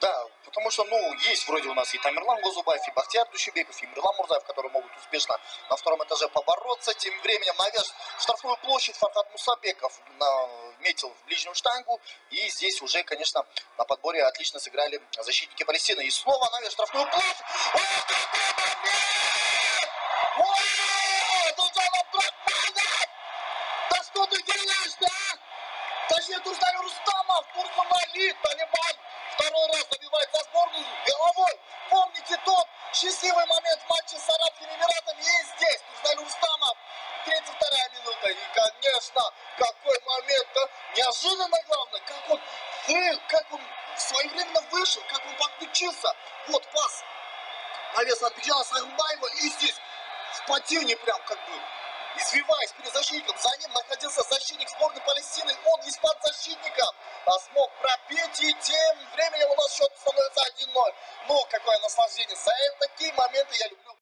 Да, потому что, есть вроде у нас и Тамерлан Гозубаев, и Бахтияр Душебеков, и Мирлан Мурзаев, которые могут успешно на втором этаже побороться. Тем временем навес в штрафную площадь Фархад Мусабеков метил в ближнюю штангу. И здесь уже, конечно, на подборе отлично сыграли защитники Палестины. И снова навес в штрафную площадь. О, какой момент! Ой, Дуджан Абдрахманов! Да что ты делаешь-то, а? Точнее, Турсаль Рустамов, Турсумали, Талибан. Второй раз добивает за сборную головой. Помните тот счастливый момент в матче с Арабскими Эмиратами? И здесь Турсаль Рустамов. 32-я минута. И, конечно, какой момент-то. Неожиданно, главное, как он своевременно вышел, как он подключился. Вот пас. Навес от Беджана Сагмбаева. И здесь в падении прям извиваясь перед защитником. За ним находился защитник сборной Палестины. Он из-под защитника смог пробить. И тем временем у нас счет становится 1-0. Какое наслаждение. За такие моменты я люблю.